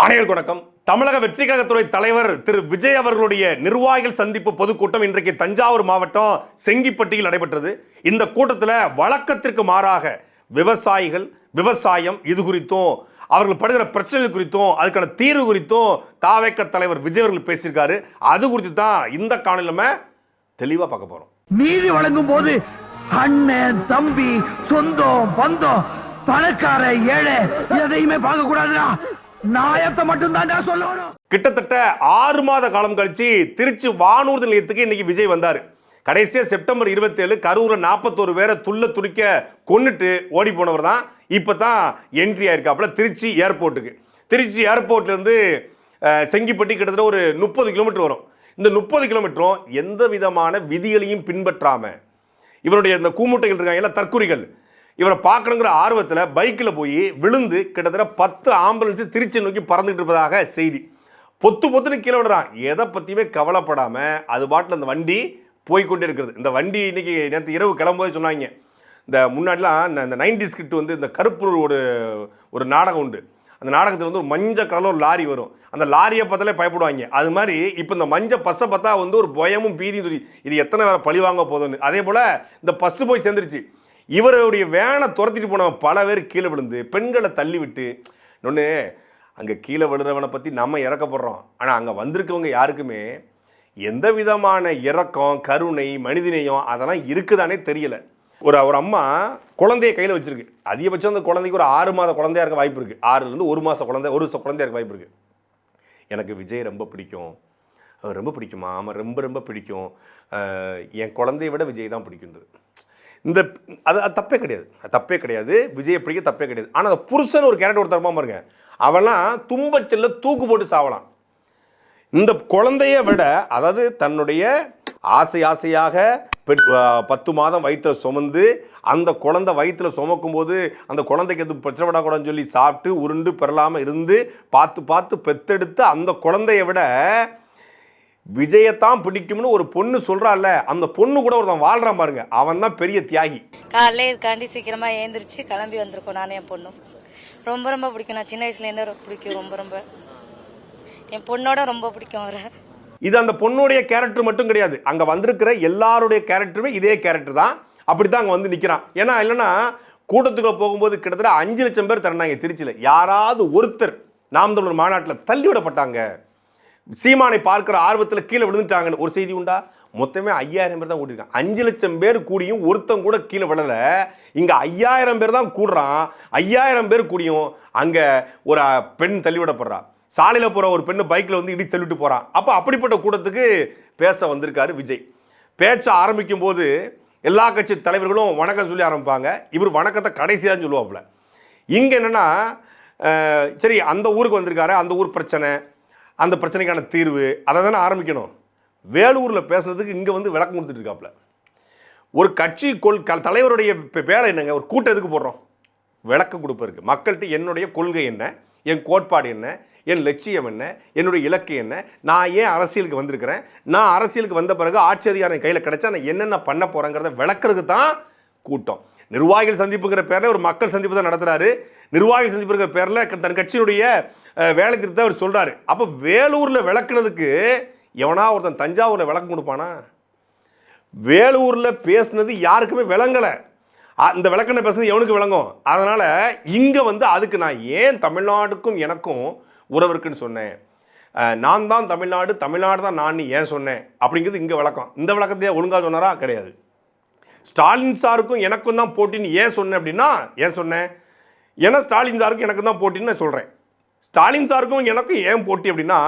அனைவருக்கும் வணக்கம். தமிழக வெற்றி கழகத்துறை தலைவர் திரு விஜய் அவர்களுடைய நிர்வாகிகள் சந்திப்பு பொதுக்கூட்டம் இன்றைக்கு தஞ்சாவூர் மாவட்டம் செங்கிப்பட்டியில் நடைபெற்றது. இந்த கூட்டத்தில் வழக்கத்திற்கு மாறாக விவசாயிகள், விவசாயம் இது குறித்தும் அவர்கள் படுகிற பிரச்சனைகள் குறித்தும் அதுக்கான தீர்வு குறித்தும் தாவேக்க தலைவர் விஜய் அவர்கள் பேசியிருக்காரு. அது குறித்து தான் இந்த காணொளியில தெளிவா பார்க்க போறோம். நீதி வழங்கும் போது அண்ணன், தம்பி, சொந்தம், பந்தம், பணக்கார, ஏழை எதையுமே பார்க்க கூடாதுடா. நாயத்தை மட்டும் தான் சொல்லணும். கிட்டத்தட்ட 6 மாத காலம் கழிச்சு திருச்சி வானூர்தி நிலையத்துக்கு இன்னைக்கு விஜய் வந்தாரு. கடைசியா செப்டம்பர் 27 கரூர்ல 41 பேரை துடிக்க கொன்னுட்டு ஓடி போனவர் தான் இப்பதான் என்ட்ரி ஆயிருக்காப்புல திருச்சி ஏர்போர்ட்டுக்கு. திருச்சி ஏர்போர்ட்ல இருந்து செங்கிப்பட்டி கிட்டத்தட்ட ஒரு 30 கிலோமீட்டர் வரும். இந்த 30 கிலோமீட்டரும் எந்த விதமான விதிகளையும் பின்பற்றாம இவருடைய இந்த கூமுட்டைகள் இருக்காங்க, தற்குறிகள், இவரை பார்க்கணுங்கிற ஆர்வத்தில் பைக்கில் போய் விழுந்து கிட்டத்தட்ட 10 ஆம்புலன்ஸ் திருச்சி நோக்கி பறந்துகிட்டு இருப்பதாக செய்தி. பொத்துன்னு கீழே விடுறான். எதை பற்றியுமே கவலைப்படாமல் அது பாட்டில் அந்த வண்டி போய்கொண்டே இருக்கிறது. இந்த வண்டி இன்னைக்கு நேற்று இரவு கிளம்பும்போது சொன்னாங்க, இந்த முன்னாடிலாம் இந்த 90s கிட்ட வந்து இந்த கருப்பு ஒரு நாடகம் உண்டு. அந்த நாடகத்தில் வந்து ஒரு மஞ்சள் கலரில் ஒரு லாரி வரும். அந்த லாரியை பார்த்தாலே பயப்படுவாங்க. அது மாதிரி இப்போ இந்த மஞ்சள் பஸ்ஸை பார்த்தா வந்து ஒரு பயமும் பீதியும், இது எத்தனை வேற பழி வாங்க போதுன்னு. அதே போல் இந்த பஸ்ஸு போய் சேர்ந்துருச்சு. இவருடைய வேனை துரத்திட்டு போனவன் பல பேர் கீழே விழுந்து பெண்களை தள்ளி விட்டு இன்னொன்று அங்கே கீழே விழுறவனை பற்றி நம்ம இறக்கப்படுறோம். ஆனால் அங்கே வந்திருக்கவங்க யாருக்குமே எந்த விதமான இரக்கம், கருணை, மனிதநேயம் அதெல்லாம் இருக்குதானே தெரியல. ஒரு அம்மா குழந்தைய கையில் வச்சிருக்கு. அதிகபட்சம் அந்த குழந்தைக்கு ஒரு 6 மாத குழந்தையா இருக்க வாய்ப்பு இருக்குது. 6லேருந்து 1 மாத குழந்தை, 1 வருஷம் குழந்தையா இருக்க வாய்ப்பு இருக்குது. எனக்கு விஜய் ரொம்ப பிடிக்கும். ரொம்ப பிடிக்குமா? ஆமாம், ரொம்ப ரொம்ப பிடிக்கும். என் குழந்தைய விட விஜய் தான் பிடிக்குன்றது. அது தப்பே கிடையாது. விஜயை பிடிக்க தப்பே கிடையாது. ஆனால் அந்த புருஷன் ஒரு கேரக்டர் ஒருத்தரமா பாருங்க, அவெல்லாம் தும்பச்சல்ல தூக்கு போட்டு சாவலாம். இந்த குழந்தைய விட, அதாவது தன்னுடைய ஆசையாக 10 மாதம் வயிற்றில் சுமந்து அந்த குழந்தை வயிற்றில் சுமக்கும் போது அந்த குழந்தைக்கு எது பிரச்சனை விடக்கூடாதுன்னு சொல்லி சாப்பிட்டு உருண்டு பெறலாமல் இருந்து பார்த்து பெத்தெடுத்து அந்த குழந்தைய விட விஜயத்தான் பிடிக்கும்னு ஒரு பொண்ணு சொல்றாள். அந்த பொண்ணு கூட ஒருத்தன் வாழ்றான் பாருங்க, அவன் தான் பெரிய தியாகி. காலையில இதுக்காண்டி சீக்கிரமா எழுந்திரிச்சு கிளம்பி வந்திருக்கோம். நானே என் பொண்ணும் ரொம்ப ரொம்ப பிடிக்கும். நான் சின்ன வயசுலேருந்தே பிடிக்கும். ரொம்ப என் பொண்ணோட ரொம்ப பிடிக்கும் அவரை. இது அந்த பொண்ணுடைய கேரக்டர் மட்டும் கிடையாது, அங்க வந்திருக்கிற எல்லாருடைய கேரக்டருமே இதே கேரக்டர் தான். அப்படித்தான் அங்க வந்து நிக்கிறான். ஏன்னா இல்லைன்னா கூட்டத்துக்குள்ள போகும்போது கிட்டத்தட்ட 5 லட்சம் பேர் திரண்டாங்க திருச்சியில். யாராவது ஒருத்தர் நாம் தமிழர் மாநாட்டில் தள்ளி விடப்பட்டாங்க, சீமானை பார்க்கிற ஆர்வத்தில் கீழே விழுந்துட்டாங்கன்னு ஒரு செய்தி உண்டா? மொத்தமே 5000 பேர் தான் கூட்டிருக்காங்க. 5 லட்சம் பேர் கூடியும் ஒருத்தன் கூட கீழே விழல. இங்க 5000 பேர் தான் கூடுறான். 5000 பேர் கூடியும் அங்க ஒரு பெண் தள்ளிவிடப்படுறா. சாலையில போற ஒரு பெண்ணு பைக்ல வந்து இடி தள்ளிட்டு போறான். அப்ப அப்படிப்பட்ட கூட்டத்துக்கு பேச வந்திருக்காரு விஜய். பேச்ச ஆரம்பிக்கும் போது எல்லா கட்சி தலைவர்களும் வணக்கம் சொல்லி ஆரம்பிப்பாங்க. இவர் வணக்கத்தை கடைசியாக சொல்லுவாப்புல. இங்க என்னன்னா, சரி அந்த ஊருக்கு வந்திருக்காரு, அந்த ஊர் பிரச்சனை, அந்த பிரச்சனைக்கான தீர்வு, அதை தானே ஆரம்பிக்கணும். வேலூரில் பேசுனதுக்கு இங்கே வந்து விளக்கம் கொடுத்துட்டு இருக்காப்புல. ஒரு கட்சி தலைவருடைய வேலை என்னங்க? ஒரு கூட்டம் எதுக்கு போடுறோம்? விளக்கம் கொடுப்பதற்கு. மக்கள்கிட்ட என்னுடைய கொள்கை என்ன, என் கோட்பாடு என்ன, என் லட்சியம் என்ன, என்னுடைய இலக்கு என்ன, நான் ஏன் அரசியலுக்கு வந்திருக்கிறேன், நான் அரசியலுக்கு வந்த பிறகு ஆட்சி அதிகாரம் கையில் கிடைச்சா நான் என்னென்ன பண்ண போகிறேங்கிறத விளக்குறதுக்கு தான் கூட்டம். நிர்வாகிகள் சந்திப்புங்கிற பேரில் ஒரு மக்கள் சந்திப்பு தான் நடத்துகிறாரு. நிர்வாகிகள் சந்திப்புங்கிற பேரில் தன் கட்சியினுடைய வேலை திருத்த அவர் சொல்றாரு. அப்ப வேலூர்ல விளக்குனதுக்கு எவனா ஒருத்தன் தஞ்சாவூர்ல விளக்கம் கொடுப்பானா? வேலூர்ல பேசுனது யாருக்குமே விளங்கல. இந்த விளக்கணை பேசுனது எவனுக்கு விளங்கும்? அதனால இங்க வந்து அதுக்கு நான் ஏன் தமிழ்நாடுக்கும் எனக்கும் உறவு இருக்குன்னு சொன்னேன், நான் தான் தமிழ்நாடு, தமிழ்நாடு தான் நான் ஏன் சொன்னேன் அப்படிங்கிறது இங்க விளக்கம். இந்த விளக்கத்தையே ஒழுங்கா சொன்னாரா? கிடையாது. ஸ்டாலின் சாருக்கும் எனக்கும் தான் போட்டின்னு ஏன் சொன்னேன் அப்படின்னா, ஏன் சொன்னேன்? ஏன்னா ஸ்டாலின் சாருக்கும் எனக்கு தான் போட்டின்னு நான் சொல்றேன். ஸ்டாலின் சாருக்கும் எனக்கும் ஏன் போட்டி அப்படின்னா,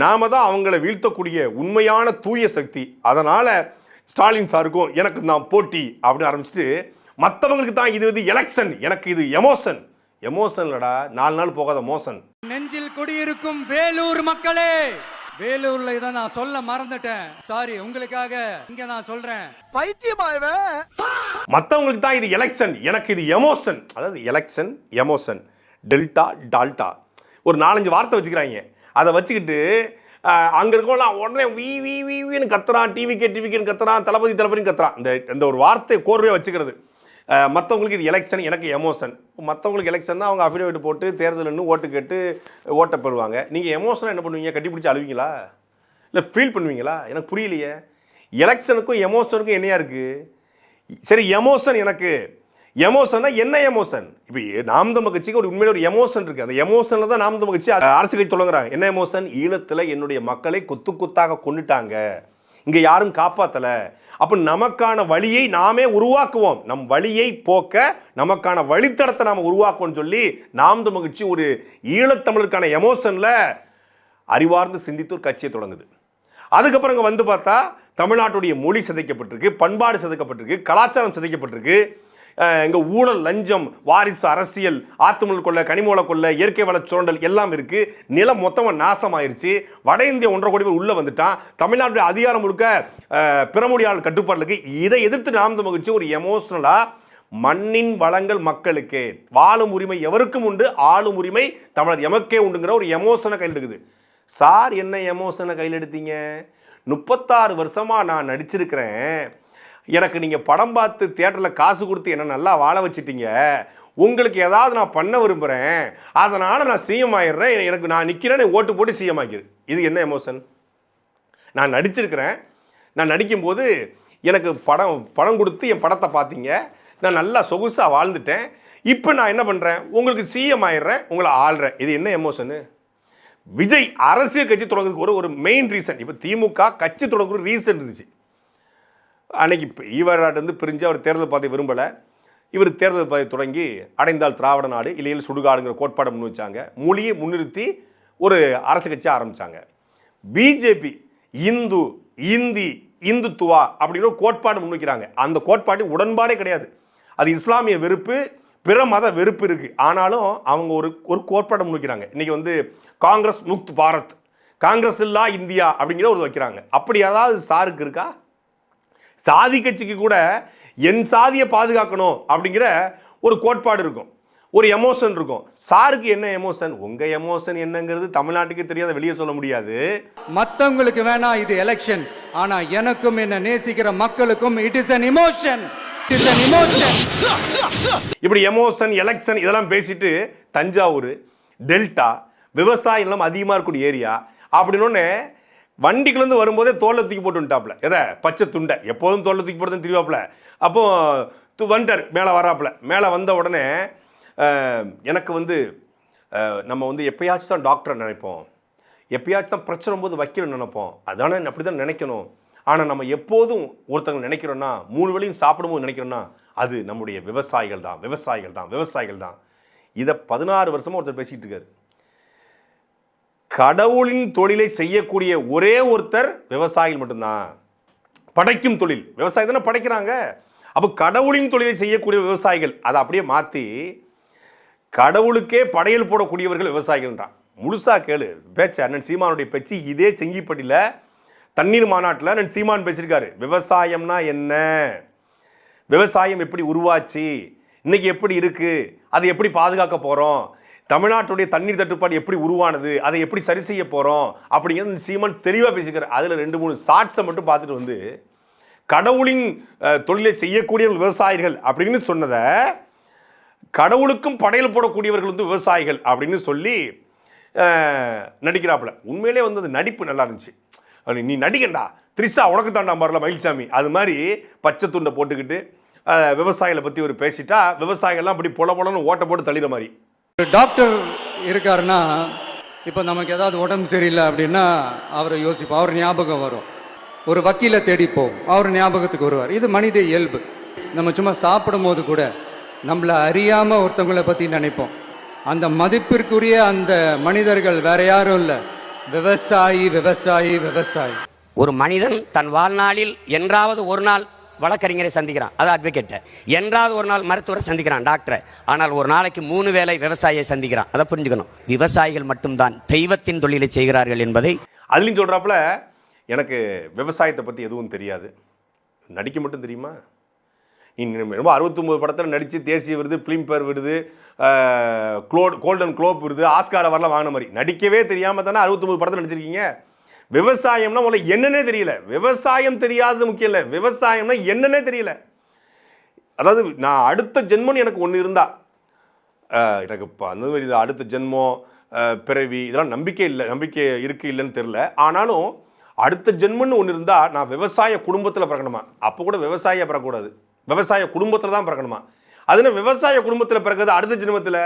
நாம தான் அவங்கள வீழ்த்தக்கூடிய உண்மையான தூய சக்தி. அதனால ஸ்டாலின் சாருக்கும் எனக்கு தான் போட்டி அப்படின்னு ஆரம்பிச்சுட்டு, மற்றவங்களுக்கு தான் இது எலெக்ஷன், எனக்கு இது எமோஷன் இல்லடா, 4 நாள் போகாத மோசன். நெஞ்சில் குடியிருக்கும் வேலூர் மக்களே, வேலூர்ல இதை நான் சொல்ல மறந்துட்டேன், சாரி. உங்களுக்காக இங்க நான் சொல்றேன். பைத்தியமாயவே. மற்றவங்களுக்கு தான் இது எலெக்ஷன், எனக்கு இது எமோஷன். அதாவது எலெக்ஷன், எமோஷன், டெல்டா, டால்டா, ஒரு 4-5 வார்த்தை வச்சுக்கிறாங்க. அதை வச்சுக்கிட்டு அங்கே இருக்கவங்களாம் உடனே வீன்னு கத்துறான், டிவிக்கேன்னு கத்துறான், தளபதினு கத்துறான். இந்த ஒரு வார்த்தை கோர்வையாக வச்சுக்கிறது. மற்றவங்களுக்கு இது எலெக்ஷன், எனக்கு எமோஷன். மற்றவங்களுக்கு எலெக்ஷன்னா அவங்க அஃபிடேவிட் போட்டு தேர்தல்னு ஓட்டு கேட்டு ஓட்டை பெறுவாங்க. நீங்கள் எமோஷனாக என்ன பண்ணுவீங்க? கட்டிப்பிடிச்சி அழுவீங்களா இல்லை ஃபீல் பண்ணுவீங்களா? எனக்கு புரியலையே. எலெக்ஷனுக்கும் எமோஷனுக்கும் என்னையா இருக்குது? சரி, எமோஷன் எனக்கு எமோஷன்னா என்ன எமோஷன்? இப்போ நாம் தமிழர் கட்சிக்கு ஒரு உண்மையில ஒரு எமோஷன் இருக்குது. அந்த எமோஷனில் தான் நாம் தமிழர் கட்சி அரசு கட்சி தொடங்குறாங்க. என்ன எமோஷன்? ஈழத்தில் என்னுடைய மக்களை கொத்து கொத்தாக கொண்டுட்டாங்க, இங்கே யாரும் காப்பாற்றலை. அப்போ நமக்கான வழியை நாமே உருவாக்குவோம், நம் வழியை போக்க நமக்கான வழித்தடத்தை நாம் உருவாக்குவோம்னு சொல்லி நாம் தமிழர் கட்சி ஒரு ஈழத்தமிழருக்கான எமோஷனில் அறிவார்ந்து சிந்தித்து ஒரு கட்சியை தொடங்குது. அதுக்கப்புறம் இங்கே வந்து பார்த்தா தமிழ்நாட்டுடைய மொழி சிதைக்கப்பட்டிருக்கு, பண்பாடு சிதைக்கப்பட்டிருக்கு, கலாச்சாரம் சிதைக்கப்பட்டிருக்கு. இங்கே ஊழல், லஞ்சம், வாரிசு அரசியல், ஆத்துமல் கொள்ள, கனிமூல கொள்ள, இயற்கை வள சுரண்டல் எல்லாம் இருக்கு. நிலம் மொத்தமாக நாசமாயிருச்சு. வட இந்திய 1.5 கோடி பேர் உள்ள வந்துட்டான். தமிழ்நாட்டுடைய அதிகாரம் முழுக்க பிறமொழியாளர் கட்டுப்பாடு இருக்கு. இதை எதிர்த்து நாம் தமிழர் கட்சி ஒரு எமோஷனலா மண்ணின் வளங்கள் மக்களுக்கு, வாழும் உரிமை எவருக்கும் உண்டு, ஆளும் உரிமை தமிழர் எமக்கே உண்டுங்கிற ஒரு எமோஷனை கையில் எடுக்குது. சார், என்ன எமோஷனை கையில் எடுத்தீங்க? 36 வருஷமா நான் நடிச்சிருக்கிறேன், எனக்கு நீங்கள் படம் பார்த்து தியேட்டரில் காசு கொடுத்து என்ன நல்லா வாழ வச்சிட்டீங்க, உங்களுக்கு ஏதாவது நான் பண்ண விரும்புகிறேன், அதனால் நான் சிஎம் ஆயிடுறேன், எனக்கு நான் நிற்கிறேன்னு ஓட்டு போட்டு சிஎம் ஆகிடு. இது என்ன எமோஷன்? நான் நடிச்சிருக்கிறேன், நான் நடிக்கும்போது எனக்கு படம் கொடுத்து என் படத்தை பார்த்தீங்க, நான் நல்லா சொகுசாக வாழ்ந்துட்டேன், இப்போ நான் என்ன பண்ணுறேன், உங்களுக்கு சிஎம் ஆயிடுறேன், உங்களை ஆள்றேன். இது என்ன எமோஷனு? விஜய் அரசியல் கட்சி தொடங்குறதுக்கு ஒரு மெயின் ரீசன். இப்போ திமுக கட்சி தொடங்குற ரீசன் இருந்துச்சு. அன்னைக்கு ஈவராட்டு பிரிஞ்சு அவர் தேர்தல் பாதை விரும்பலை. இவர் தேர்தல் பாதை தொடங்கி அடைந்தால் திராவிட நாடு, இல்லையில் சுடுகாடுங்கிற கோட்பாடை முன் வச்சாங்க. மொழியை முன்னிறுத்தி ஒரு அரசு கட்சி ஆரம்பித்தாங்க. பிஜேபி இந்துத்துவா அப்படின்னு ஒரு கோட்பாடு முன்வைக்கிறாங்க. அந்த கோட்பாடு உடன்பாடே கிடையாது. அது இஸ்லாமிய வெறுப்பு, பிற மத வெறுப்பு இருக்குது. ஆனாலும் அவங்க ஒரு கோட்பாடை முன்வைக்கிறாங்க. இன்றைக்கி வந்து காங்கிரஸ் முக்த் பாரத், காங்கிரஸ் இல்லா இந்தியா அப்படிங்கிற ஒரு வைக்கிறாங்க. அப்படி ஏதாவது சாருக்கு இருக்கா? சாதி கட்சிக்கு கூட என் சாதியை பாதுகாக்கணும் அப்படிங்கிற ஒரு கோட்பாடு இருக்கும், ஒரு எமோஷன் இருக்கும். சாருக்கு என்ன எமோஷன்? உங்க எமோஷன் என்னங்கிறது தமிழ்நாட்டுக்கு தெரியாத, வெளியே சொல்ல முடியாது. மற்றவங்களுக்கு வேணா இது எலெக்ஷன், ஆனா எனக்கும் என்ன நேசிக்கிற மக்களுக்கும் it is an emotion. It is an emotion. இப்படி எமோஷன், எலெக்ஷன் இதெல்லாம் பேசிட்டு தஞ்சாவூர் டெல்டா விவசாயம் எல்லாம் அதிகமாக இருக்கக்கூடிய ஏரியா அப்படின்னு வண்டிக்குலேருந்து வரும்போதே தோலை தூக்கி போட்டு வந்துட்டாப்புல. எதை? பச்சை துண்டை. எப்போதும் தோலை தூக்கி போட்டு திருவாப்புல. அப்போ வந்துட்டார், மேலே வராப்புல. மேலே வந்த உடனே எனக்கு வந்து நம்ம வந்து எப்பயாச்சும் தான் டாக்டரை நினைப்போம், எப்பயாச்சும் தான் பிரச்சனை போது வைக்கணும்னு நினைப்போம், அதானே அப்படி தான் நினைக்கணும். ஆனால் நம்ம எப்போதும் ஒருத்தவங்க நினைக்கிறோன்னா, 3 வேளையும் சாப்பிடும்போது நினைக்கிறோன்னா, அது நம்முடைய விவசாயிகள் தான், விவசாயிகள் தான், விவசாயிகள் தான். இதை 16 வருஷமாக ஒருத்தர் பேசிகிட்டு இருக்காரு. கடவுளின் தொழிலை செய்யக்கூடிய ஒரே ஒருத்தர் விவசாயிகள் மட்டும்தான். படைக்கும் தொழில் விவசாயி தானே படைக்கிறாங்க. அப்போ கடவுளின் தொழிலை செய்யக்கூடிய விவசாயிகள், அதை அப்படியே மாற்றி கடவுளுக்கே படையல் போடக்கூடியவர்கள் விவசாயிகள்ன்றான். முழுசா கேளு பேச்ச. அண்ணன் சீமானுடைய பேச்சு இதே செங்கிப்பட்டியில் தண்ணீர் மாநாட்டில் அண்ணன் சீமான் பேசியிருக்காரு. விவசாயம்னா என்ன, விவசாயம் எப்படி உருவாச்சு, இன்னைக்கு எப்படி இருக்கு, அதை எப்படி பாதுகாக்க போகிறோம், தமிழ்நாட்டுடைய தண்ணீர் தட்டுப்பாடு எப்படி உருவானது, அதை எப்படி சரி செய்ய போகிறோம் அப்படிங்கிறது சீமான் தெளிவாக பேசிக்கிறார். அதில் 2-3 ஷார்ட்ஸை மட்டும் பார்த்துட்டு வந்து கடவுளின் தொழிலை செய்யக்கூடிய விவசாயிகள் அப்படின்னு சொன்னதை கடவுளுக்கும் படையல் போடக்கூடியவர்கள் வந்து விவசாயிகள் அப்படின்னு சொல்லி நடிக்கிறாப்புல. உண்மையிலே வந்து அந்த நடிப்பு நல்லா இருந்துச்சு. நீ நடிகண்டா த்ரிஷா உனக்கு தாண்டா மாதிரில மயில்சாமி அது மாதிரி பச்சை துண்டை போட்டுக்கிட்டு விவசாயிகளை பற்றி ஒரு பேசிட்டா விவசாயிகள்லாம் அப்படி பொலன்னு ஓட்ட போட்டு தள்ளிற மாதிரி. ஒரு டாக்டர் இருக்காருன்னா, இப்போ நமக்கு ஏதாவது உடம்பு சரியில்லை அப்படின்னா அவரை யோசிப்போம், அவர் ஞாபகம் வரும். ஒரு வக்கீலை தேடிப்போம், அவர் ஞாபகத்துக்கு வருவார். இது மனித இயல்பு. நம்ம சும்மா சாப்பிடும் போது கூட நம்மளை அறியாம ஒருத்தவங்களை பற்றி நினைப்போம். அந்த மதிப்பிற்குரிய அந்த மனிதர்கள் வேற யாரும் இல்லை, விவசாயி விவசாயி விவசாயி. ஒரு மனிதன் தன் வாழ்நாளில் என்றாவது ஒரு நாள் வழக்கறிஞரை சந்திக்கிறான், அது அட்வொகேட். என்றாவது ஒரு நாள் மருத்துவரை சந்திக்கிறான், டாக்டரை. ஆனால் ஒரு நாளைக்கு 3 வேளை விவசாயியை சந்திக்கிறான். அதை புரிஞ்சுக்கணும். விவசாயிகள் மட்டும்தான் தெய்வத்தின் தொழிலை செய்கிறார்கள் என்பதை அதுலையும் சொல்கிறாப்புல. எனக்கு விவசாயத்தை பற்றி எதுவும் தெரியாது, நடிக்க மட்டும் தெரியுமா. நீ 69 படத்தில் நடித்து தேசிய விருது, ஃபிலிம்பேர் விருது, கோல்டன் குளோப் விருது, ஆஸ்கார் அவரெல்லாம் வாங்கின மாதிரி நடிக்கவே தெரியாமல் தானே 69 படத்தில் நடிச்சிருக்கீங்க. விவசாயம்னா முதல்ல என்னன்னே தெரியல. விவசாயம் தெரியாதது முக்கியம் இல்லை, விவசாயம்னா என்னன்னே தெரியல. அதாவது நான் அடுத்த ஜென்மன் எனக்கு ஒன்று இருந்தா எனக்கு இப்போ அந்த மாதிரி இது அடுத்த ஜென்மம் பிறவி இதெல்லாம் நம்பிக்கை இருக்கு இல்லைன்னு தெரில. ஆனாலும் அடுத்த ஜென்மன்னு ஒன்று இருந்தால் நான் விவசாய குடும்பத்தில் பிறக்கணுமா? அப்போ கூட விவசாயியாக பிறக்கக்கூடாது, விவசாய குடும்பத்தில் தான் பிறக்கணுமா? அதுனா விவசாய குடும்பத்தில் பிறக்கிறது அடுத்த ஜென்மத்தில்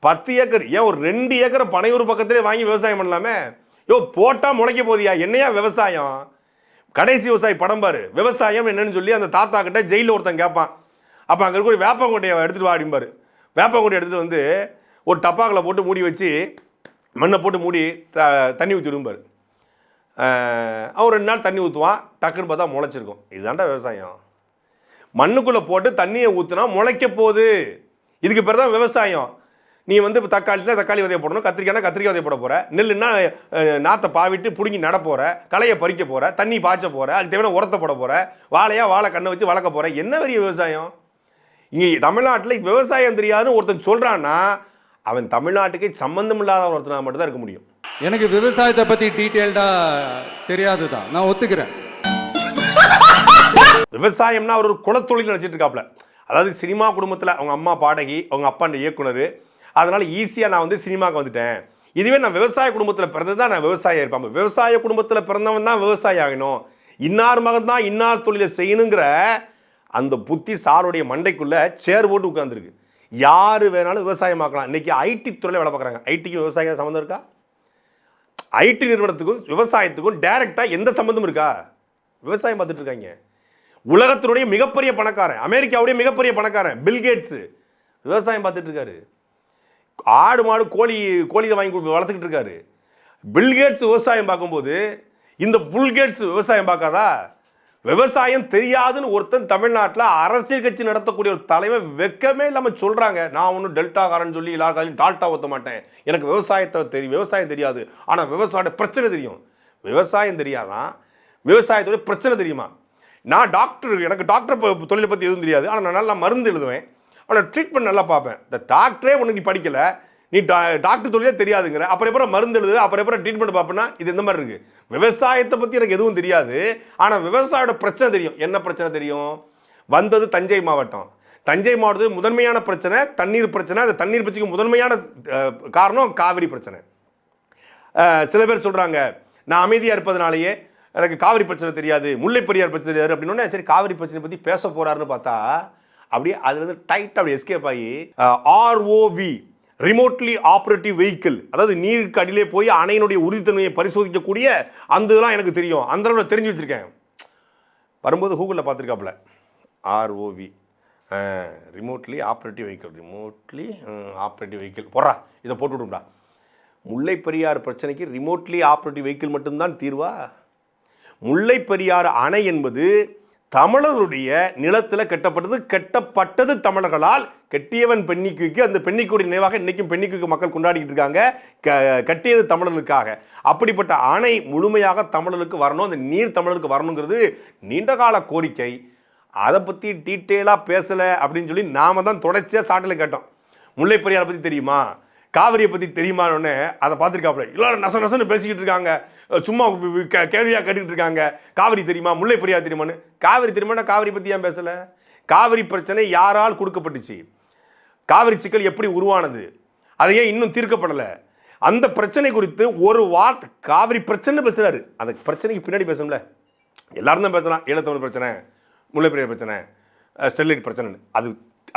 10 ஏக்கர் ஏன் ஒரு 2 ஏக்கரை பனையூர் பக்கத்திலே வாங்கி விவசாயம் பண்ணலாமே? போட்டால் முளைக்க போதியா? என்னையா விவசாயம்? கடைசி விவசாயி படம் பாரு, விவசாயம் என்னன்னு சொல்லி அந்த தாத்தா கிட்ட ஜெயிலில் ஒருத்தன் கேட்பான். அப்போ அங்கே இருக்க வேப்பங்கொட்டையை எடுத்துகிட்டு வாடிம்பார். வேப்பங்கொட்டை எடுத்துகிட்டு வந்து ஒரு டப்பாக்கில் போட்டு மூடி வச்சு மண்ணை போட்டு மூடி தண்ணி ஊற்றி விடும்பார். அவன் 2 நாள் தண்ணி ஊற்றுவான், டக்குன்னு பார்த்தா முளைச்சிருக்கும். இதுதான்டா விவசாயம். மண்ணுக்குள்ளே போட்டு தண்ணியை ஊற்றுனா முளைக்க போகுது. இதுக்கு பேர் தான் விவசாயம். நீ வந்து இப்போ தக்காளி விதைய போடணும், கத்திரிக்காய் விதைய போட போகிற, நெல்லுன்னா நாற்றை பாவிட்டு பிடுங்கி நட போகிற, களையை பறிக்க போகிற, தண்ணி பாய்ச்ச போகிற, அதுக்கு தேவையான உரத்தை போட போகிற, வாழை கண்ணை வச்சு வளர்க்க போகிற. என்ன பெரிய விவசாயம்? இங்கே தமிழ்நாட்டில் விவசாயம் தெரியாதுன்னு ஒருத்தன் சொல்கிறான்னா அவன் தமிழ்நாட்டுக்கு சம்பந்தம் இல்லாத ஒருத்தனா மட்டும் தான் இருக்க முடியும். எனக்கு விவசாயத்தை பற்றி டீட்டெயில்டாக தெரியாது தான், நான் ஒத்துக்கிறேன். விவசாயம்னா அவர் ஒரு குலத்தொழில் நினச்சிட்டு இருக்காப்புல. அதாவது சினிமா குடும்பத்தில் அவங்க அம்மா பாடகி, அவங்க அப்பா இயக்குனர், அதனால் ஈஸியாக நான் வந்து சினிமாவுக்கு வந்துட்டேன். இதுவே நான் விவசாய குடும்பத்தில் பிறந்தது தான் நான் விவசாயம் இருப்பேன். விவசாய குடும்பத்தில் பிறந்தவன் தான் விவசாயி ஆகணும், இன்னார் மகன் தான் இன்னார் தொழிலை செய்யணுங்கிற அந்த புத்தி சாருடைய மண்டைக்குள்ளே சேர் போட்டு உட்காந்துருக்கு. யார் வேணாலும் விவசாயமாக்கலாம். இன்றைக்கி ஐடி துறையில் வேலை பார்க்குறாங்க. ஐடிக்கு விவசாயம் சம்மந்தம் இருக்கா? ஐடி நிறுவனத்துக்கும் விவசாயத்துக்கும் டைரெக்டாக எந்த சம்மந்தமும் இருக்கா? விவசாயம் பார்த்துட்டு இருக்காங்க. உலகத்தினுடைய மிகப்பெரிய பணக்காரன், அமெரிக்காவுடைய மிகப்பெரிய பணக்காரன் பில்கேட்ஸ் விவசாயம் பார்த்துட்டு இருக்காரு. ஆடு மாடு கோழியை வாங்கி வளர்த்துக்கிட்டு இருக்காரு. பில்கேட்ஸ் விவசாயம் பார்க்கும்போது இந்த புல்கேட்ஸ் விவசாயம் பார்க்காதா? விவசாயம் தெரியாதுன்னு ஒருத்தன் தமிழ்நாட்டில் அரசியல் கட்சி நடத்தக்கூடிய ஒரு தலைவர் வெக்கமே இல்லாமல் சொல்கிறாங்க. நான் ஒன்றும் டெல்டாக்காரன் சொல்லி எல்லாருக்காலையும் டால்ட்டா ஊற்ற மாட்டேன், எனக்கு விவசாயம் தெரியாது, ஆனால் விவசாய பிரச்சனை தெரியும். விவசாயம் தெரியாதான், விவசாயத்தோட பிரச்சனை தெரியுமா? நான் டாக்டர், எனக்கு டாக்டர் தொழிலை பற்றி எதுவும் தெரியாது, ஆனால் நான் நல்லா மருந்து எழுதுவேன், ஆனால் ட்ரீட்மெண்ட் நல்லா பார்ப்பேன். இந்த டாக்டரே ஒன்று நீ படிக்கலை, நீ டாக்டர் தொழிலே தெரியாதுங்கிற, அப்புறம் எப்பறம் மருந்து எழுது, அப்புறம் எப்பறம் ட்ரீட்மெண்ட் பார்ப்பேன்னா இது இந்த மாதிரி இருக்குது. விவசாயத்தை பற்றி எனக்கு எதுவும் தெரியாது, ஆனால் விவசாயோட பிரச்சனை தெரியும். என்ன பிரச்சனை தெரியும்? வந்தது தஞ்சை மாவட்டம். தஞ்சை மாவட்டத்துக்கு முதன்மையான பிரச்சனை தண்ணீர் பிரச்சனை. அந்த தண்ணீர் பிரச்சனைக்கு முதன்மையான காரணம் காவிரி பிரச்சனை. சில பேர் சொல்கிறாங்க நான் அமைதியாக இருப்பதனாலேயே எனக்கு காவிரி பிரச்சனை தெரியாது, முல்லை பெரியார் பிரச்சனை தெரியாது அப்படின்னோடனே சரி காவிரி பிரச்சனை பற்றி பேச போகிறாருன்னு பார்த்தா அப்படியே அது வந்து டைட்டாக அப்படி எஸ்கேப் ஆகி ஆர்ஓவி ரிமோட்லி ஆப்ரேட்டிவ் வெஹிக்கிள், அதாவது நீருக்கு அடியிலே போய் அணையினுடைய உறுதித்தன்மையை பரிசோதிக்கக்கூடிய அந்த இதெல்லாம் எனக்கு தெரியும், அந்த அளவில் தெரிஞ்சு வச்சுருக்கேன். வரும்போது கூகுளில் பார்த்துருக்காப்புல ஆர்ஓவி ரிமோட்லி ஆப்ரேட்டிவ் வெஹிக்கிள் போடுறா, இதை போட்டு விடும்டா. முல்லை பெரியார் பிரச்சனைக்கு ரிமோட்லி ஆப்ரேட்டிவ் வெஹிக்கிள் மட்டும்தான் தீர்வா? முல்லை பெரியார் அணை என்பது தமிழர்களுடைய நிலத்தில் கட்டப்பட்டது தமிழர்களால். கட்டியவன் பெண்ணிக்கு, அந்த பெண்ணிக்குடைய நினைவாக இன்னைக்கும் பெண்ணிக்கு மக்கள் கொண்டாடிக்கிட்டு இருக்காங்க. கட்டியது தமிழர்களுக்காக. அப்படிப்பட்ட அணை முழுமையாக தமிழர்களுக்கு வரணும், அந்த நீர் தமிழருக்கு வரணுங்கிறது நீண்டகால கோரிக்கை. அதை பற்றி டீட்டெயிலாக பேசலை அப்படின்னு சொல்லி நாம தான் தொடர்ச்சியாக சாட்டில் கேட்டோம். முல்லை பெரியாரை பற்றி தெரியுமா, காவிரியை பற்றி தெரியுமான்னு அதை பார்த்துருக்காப்புல. எல்லாரும் நசன்னு பேசிக்கிட்டு இருக்காங்க, சும்மா கேள்வியாக கேட்டுக்கிட்டு இருக்காங்க. காவிரி தெரியுமா, முல்லை பெரியார் தெரியுமான்னு. காவிரி தெரியுமானா காவிரி பற்றி ஏன் பேசலை? காவிரி பிரச்சனை யாரால் கொடுக்கப்பட்டுச்சு, காவிரி சிக்கல் எப்படி உருவானது, அதை ஏன் இன்னும் தீர்க்கப்படலை, அந்த பிரச்சனை குறித்து ஒரு வார்த்தை காவிரி பிரச்சனை பேசுகிறாரு. அந்த பிரச்சனைக்கு பின்னாடி பேசணும்ல, எல்லாரும் தான் பேசலாம். ஈழத்தமிழ் பிரச்சனை, முல்லை பெரியார் பிரச்சனை, ஸ்டெர்லைட் பிரச்சனை,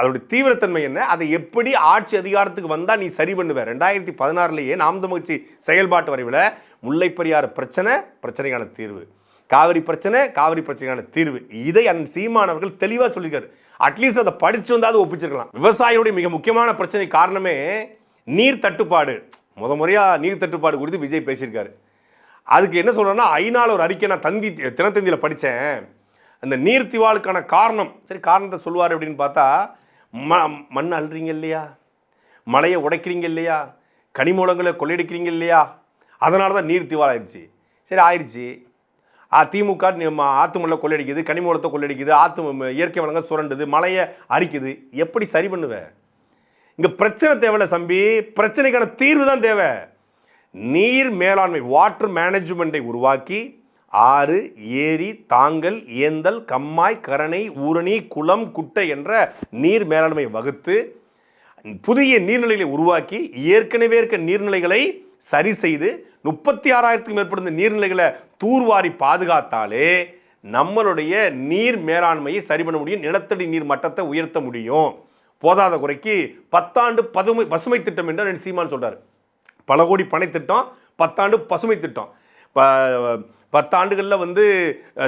அதோடைய தீவிரத்தன்மை என்ன, அதை எப்படி ஆட்சி அதிகாரத்துக்கு வந்தால் நீ சரி பண்ணுவேன். 2016 நாம் தமிழ் கட்சி செயல்பாட்டு வரைவில் முல்லை பெரியார் பிரச்சனைக்கான தீர்வு, காவிரி பிரச்சனைக்கான தீர்வு, இதை சீமானவர்கள் தெளிவாக சொல்லியிருக்காரு. அட்லீஸ்ட் அதை படித்து வந்தால் ஒப்பிச்சிருக்கலாம். விவசாயிகளுடைய மிக முக்கியமான பிரச்சனை காரணமே நீர் தட்டுப்பாடு. முறையாக நீர் தட்டுப்பாடு குறித்து விஜய் பேசியிருக்காரு. அதுக்கு என்ன சொல்கிறேன்னா, ஐநாவில் ஒரு அறிக்கை நான் தினத்தந்தியில் படித்தேன். அந்த நீர் திவாலுக்கான காரணம், சரி காரணத்தை சொல்லுவார் அப்படின்னு பார்த்தா, மண் அள்ளுறீங்க இல்லையா, மலையை உடைக்கிறீங்க இல்லையா, கனிமூலங்களை கொள்ளையடிக்கிறீங்க இல்லையா, அதனால தான் நீர் திவால் ஆயிடுச்சு. சரி ஆயிடுச்சு, திமுக ஆத்துமல்ல கொள்ளையடிக்குது, கனிமூலத்தை கொள்ளையடிக்குது, இயற்கை வளங்கள் சுரண்டுது, மலையை அரிக்குது, எப்படி சரி பண்ணுவேன்? இங்கே பிரச்சனை தேவையில்ல சம்பி, பிரச்சனைக்கான தீர்வு தான் தேவை. நீர் மேலாண்மை, வாட்டர் மேனேஜ்மெண்ட்டை உருவாக்கி ஆறு, ஏரி, தாங்கல், ஏந்தல், கம்மாய், கரணை, ஊரணி, குளம், குட்டை என்ற நீர் மேலாண்மை வகுத்து புதிய நீர்நிலைகளை உருவாக்கி ஏற்கனவே இருக்க நீர்நிலைகளை சரி செய்து 36,000க்கும் மேற்பட்ட நீர்நிலைகளை தூர்வாரி பாதுகாத்தாலே நம்மளுடைய நீர் மேலாண்மையை சரி பண்ண முடியும், நிலத்தடி நீர் மட்டத்தை உயர்த்த முடியும். போதாத குறைக்கு 10 ஆண்டு பசுமை திட்டம் என்று சீமான் சொல்றாரு. பல கோடி பனை திட்டம், 10 ஆண்டு பசுமை திட்டம். 10 ஆண்டுகளில் வந்து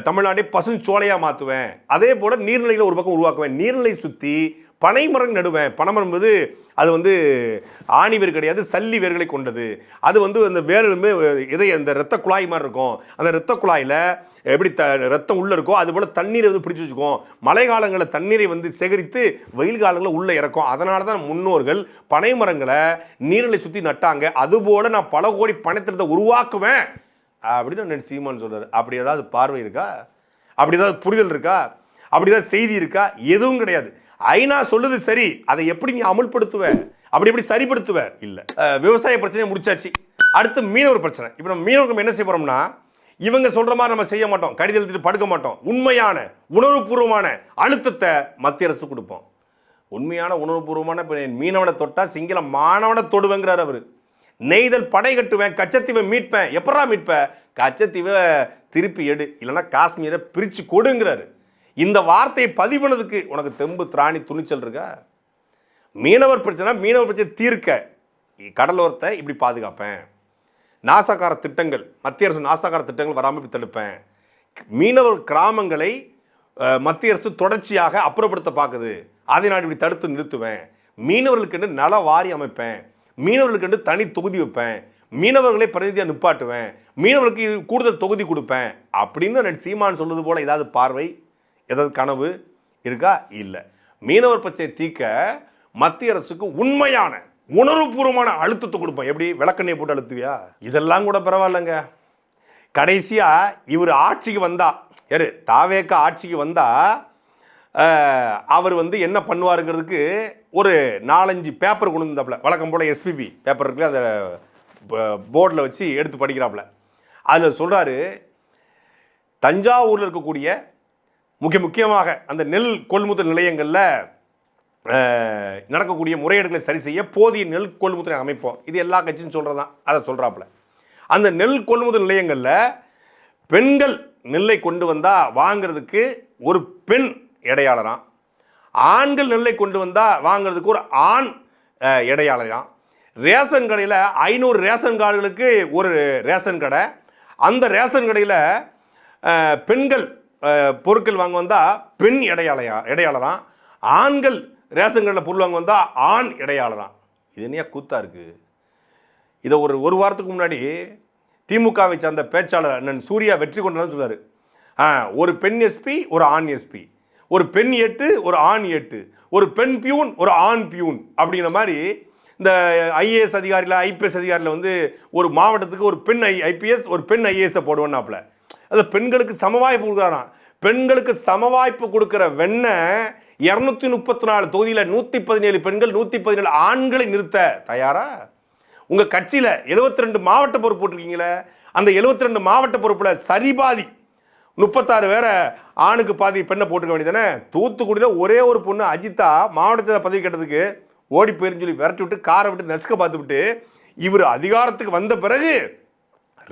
தமிழ்நாட்டை பசுஞ்சோலையாக மாற்றுவேன். அதே போல் நீர்நிலைகளை ஒரு பக்கம் உருவாக்குவேன். நீர்நிலை சுற்றி பனை மரம் நடுவேன். பனைமரம் என்பது அது வந்து ஆணி வேர் கிடையாது, சல்லி வேர்களை கொண்டது. அது வந்து அந்த வேர்களுமே அந்த இரத்த குழாய் மாதிரி இருக்கும். அந்த இரத்த குழாயில் எப்படி ரத்தம் உள்ளே இருக்கோ அது போல் தண்ணீரை வந்து பிடிச்சி வச்சுக்கும். மழை காலங்களில் தண்ணீரை வந்து சேகரித்து வெயில் காலங்களில் உள்ளே இறக்கும். அதனால தான் முன்னோர்கள் பனை மரங்களை நீர்நிலை சுற்றி நட்டாங்க. அதுபோல் நான் பல கோடி பனைத்திட்டத்தை உருவாக்குவேன் அப்படின்னு சீமான் சொல்கிறார். அப்படி ஏதாவது பார்வை இருக்கா? அப்படி ஏதாவது புரிதல் இருக்கா? அப்படி ஏதாவது செய்தி இருக்கா? எதுவும் கிடையாது. ஐநா சொல்லுது சரி, அதை எப்படி நீ அமுல்படுத்துவ? அப்படி எப்படி சரிப்படுத்துவ? இல்லை. விவசாய பிரச்சனையை முடிச்சாச்சு. அடுத்து மீனவர் பிரச்சனை. இப்போ நம்ம மீனவர்கள் என்ன செய்ய போகிறோம்னா, இவங்க சொல்கிற மாதிரி நம்ம செய்ய மாட்டோம், கடிதம் எழுதிட்டு படுக்க மாட்டோம். உண்மையான உணர்வுபூர்வமான அழுத்தத்தை மத்திய அரசு கொடுப்போம். உண்மையான உணர்வுபூர்வமான மீனவனை தொட்டா சிங்கள மாணவனை தொடுவேங்கிறார் அவர். நெய்தல் படை கட்டுவேன், கச்சத்தீவை மீட்பேன். எப்படா மீட்பேன்? கச்சத்தீவை திருப்பி எடு, இல்லைன்னா காஷ்மீரை பிரித்து கொடுங்கிறாரு. இந்த வார்த்தையை பதிவுனதுக்கு உனக்கு தெம்பு திராணி துணிச்சல் இருக்கா? மீனவர் பிரச்சனை தீர்க்க கடலோரத்தை இப்படி பாதுகாப்பேன். நாசகார திட்டங்கள், மத்திய அரசு நாசகார திட்டங்கள் வராமல் இப்படி தடுப்பேன். மீனவர் கிராமங்களை மத்திய அரசு தொடர்ச்சியாக அப்புறப்படுத்த பார்க்குது, அதை நான் இப்படி தடுத்து நிறுத்துவேன். மீனவர்களுக்கு நல வாரி அமைப்பேன், மீனவர்களுக்கு தனி தொகுதி வைப்பேன், மீனவர்களை பிரதிநிதியாக நிப்பாட்டுவேன், மீனவர்களுக்கு கூடுதல் தொகுதி கொடுப்பேன் அப்படின்னு சீமான் சொல்வது போல ஏதாவது பார்வை, ஏதாவது கனவு இருக்கா? இல்லை. மீனவர் பிரச்சனையை தீர்க்க மத்திய அரசுக்கு உண்மையான உணர்வுபூர்வமான அழுத்தத்தை கொடுப்போம். எப்படி விளக்கண்ணையை போட்டு அழுத்துவியா? இதெல்லாம் கூட பரவாயில்லைங்க. கடைசியா இவர் ஆட்சிக்கு வந்தா, யாரு தாவேக்க ஆட்சிக்கு வந்தா அவர் வந்து என்ன பண்ணுவாருங்கிறதுக்கு ஒரு 4-5 பேப்பர் கொண்டு வந்தாப்புல. வழக்கம் போல எஸ்பிபி பேப்பர் இருக்குல்ல, அதை போர்டில் வச்சு எடுத்து படிக்கிறாப்புல. அதில் சொல்றாரு, தஞ்சாவூரில் இருக்கக்கூடிய முக்கியமாக அந்த நெல் கொள்முதல் நிலையங்களில் நடக்கக்கூடிய முறையீடுகளை சரி செய்ய போதிய நெல் கொள்முதல் அமைப்போம். இது எல்லா கட்சியும் சொல்கிறதான். அதை சொல்கிறாப்புல. அந்த நெல் கொள்முதல் நிலையங்களில் பெண்கள் நெல்லை கொண்டு வந்தால் வாங்கிறதுக்கு ஒரு பெண் இடையாளராம், ஆண்கள் நெல்லை கொண்டு வந்தால் வாங்கிறதுக்கு ஒரு ஆண் இடையாளராம். ரேஷன் கடையில் 500 ரேஷன் கார்டுகளுக்கு ஒரு ரேஷன் கடை. அந்த ரேஷன் கடையில் பெண்கள் பொருட்கள் வாங்க வந்தால் பெண் இடையாளராம், ஆண்கள் ரேஷன் கடையில் பொருள் வாங்க வந்தால் ஆண் இடையாளராம். இது என்னையா கூத்தா இருக்குது? இதை ஒரு வாரத்துக்கு முன்னாடி திமுகவை சார்ந்த பேச்சாளர் அண்ணன் சூர்யா வெற்றி கொண்டான்னு சொன்னார். ஒரு பெண் எஸ்பி, ஒரு ஆண் எஸ்பி, ஒரு பெண் 8, ஒரு ஆண் 8, ஒரு பெண் பியூன், ஒரு ஆண் பியூன் அப்படிங்கிற மாதிரி இந்த ஐஏஎஸ் அதிகாரியில் ஐபிஎஸ் அதிகாரியில் வந்து ஒரு மாவட்டத்துக்கு ஒரு பெண் ஐபிஎஸ், ஒரு பெண் ஐஏஎஸை போடுவேன்னாப்புல. அது பெண்களுக்கு சமவாய்ப்பு கொடுக்குறாராம். பெண்களுக்கு சமவாய்ப்பு கொடுக்குற வெண்ண 234 தொகுதியில் 117 பெண்கள், 117 ஆண்களை நிறுத்த தயாரா? உங்கள் கட்சியில் 72 மாவட்ட பொறுப்பு போட்டிருக்கீங்களே, அந்த 72 மாவட்ட பொறுப்பில் சரிபாதி 36 வேற ஆணுக்கு பாதி பெண்ணை போட்டுக்க வேண்டியதானே? தூத்துக்குடியில் ஒரே ஒரு பொண்ணு அஜிதா மாவட்ட செயலர் பதவி கேட்டதுக்கு ஓடி போயிருன்னு சொல்லி விரட்டி விட்டு காரை விட்டு நெசுக்க பார்த்து விட்டு இவர் அதிகாரத்துக்கு வந்த பிறகு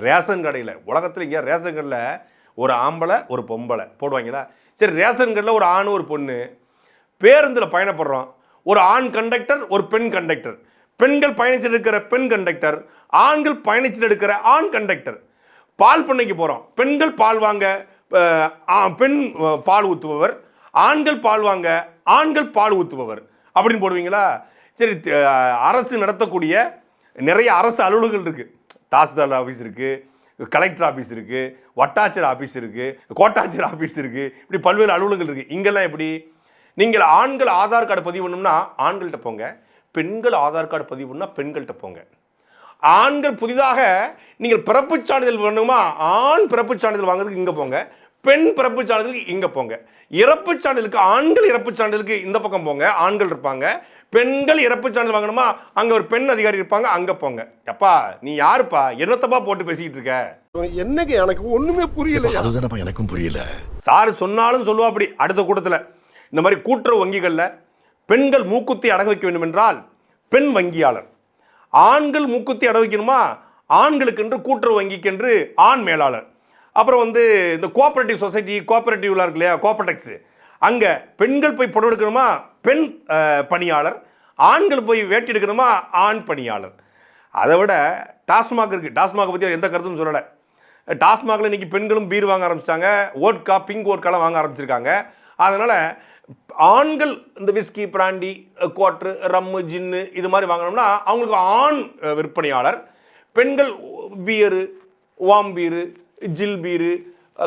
ரேஷன் கடையில், உலகத்தில் இங்கே ரேஷன் கடையில் ஒரு ஆம்பளை ஒரு பொம்பளை போடுவாங்களா? சரி, ரேஷன் கடையில் ஒரு ஆண் ஒரு பொண்ணு, பேருந்தில் பயணப்படுறோம், ஒரு ஆண் கண்டக்டர் ஒரு பெண் கண்டக்டர், பெண்கள் பயணிச்சுட்டு இருக்கிற பெண் கண்டக்டர், ஆண்கள் பயணிச்சுட்டு இருக்கிற ஆண் கண்டக்டர். பால் பண்ணைக்கு போகிறோம், பெண்கள் பால் வாங்க பெண் பால் ஊற்றுபவர், ஆண்கள் பால் வாங்க ஆண்கள் பால் ஊற்றுபவர் அப்படின்னு போடுவீங்களா? சரி, அரசு நடத்தக்கூடிய நிறைய அரசு அலுவலகங்கள் இருக்குது. தாசில்தார் ஆஃபீஸ் இருக்குது, கலெக்டர் ஆஃபீஸ் இருக்குது, வட்டாட்சியர் ஆஃபீஸ் இருக்குது, கோட்டாட்சியர் ஆஃபீஸ் இருக்குது, இப்படி பல்வேறு அலுவலகங்கள் இருக்குது. இங்கெல்லாம் எப்படி? நீங்கள் ஆண்கள் ஆதார் கார்டு பதிவு பண்ணணும்னா ஆண்கள்கிட்ட போங்க, பெண்கள் ஆதார் கார்டு பதிவு பண்ணால் பெண்கள்கிட்ட போங்க. ஆண்கள் புதிதாக நீங்கள் பிறப்புச் சான்றிதழ் வேணுமா, ஆண் பிறப்புச் சான்றிதழ் வாங்குறதுக்கு இங்கே போங்க, பெண் பிறப்புச் சான்றிதழுக்கு இங்கே போங்க. இறப்புச் சான்றிதழுக்கு ஆண்கள் இறப்புச் சான்றிதழுக்கு இந்த பக்கம் போங்க, ஆண்கள் இருப்பாங்க. பெண்கள் இறப்புச் சான்றிதழ் வாங்கணுமா, அங்கே ஒரு பெண் அதிகாரி இருப்பாங்க, அங்கே போங்க. எப்பா நீ யாருப்பா, என்னத்தப்பா போட்டு பேசிக்கிட்டு இருக்க? என்னங்க எனக்கு ஒண்ணுமே புரியல. அதுதானப்பா எனக்கும் புரியல. சாரு சொன்னாலும் சொல்லுவா அப்படி. அடுத்த கூட்டத்தில் இந்த மாதிரி கூட்டுறவு வங்கிகளில் பெண்கள் மூக்குத்தி அடகு வைக்க வேண்டும் என்றால் பெண் வங்கியாளர். ஆண்கள் மூக்குத்தி அடை வைக்கணுமா, ஆண்களுக்கென்று கூட்டுறவு வங்கிக்கென்று ஆண் மேலாளர். அப்புறம் வந்து இந்த கோஆபரேட்டிவ் சொசைட்டி, கோஆபரேட்டிவ்லாம் இருக்கு இல்லையா, கோஆபரேட்டிவ்ஸ், அங்கே பெண்கள் போய் புடவை எடுக்கணுமா பெண் பணியாளர், ஆண்கள் போய் வேட்டி எடுக்கணுமா ஆண் பணியாளர். அதை விட டாஸ்மாக் இருக்குது. டாஸ்மாகை பற்றி எந்த கருத்தும் சொல்லலை. டாஸ்மாகில் இன்றைக்கி பெண்களும் பீர் வாங்க ஆரம்பிச்சிட்டாங்க, ஓட்கா, பிங்க் ஓட்காலாம் வாங்க ஆரம்பிச்சிருக்காங்க. அதனால் ஆண்கள் இந்த விஸ்கி, பிராண்டி, குவாட்ரு, ரம்மு, ஜின்னு இது மாதிரி வாங்கினோம்னா அவங்களுக்கு ஆண் விற்பனையாளர். பெண்கள் பியரு, வாம் பீரு, ஜில் பீரு,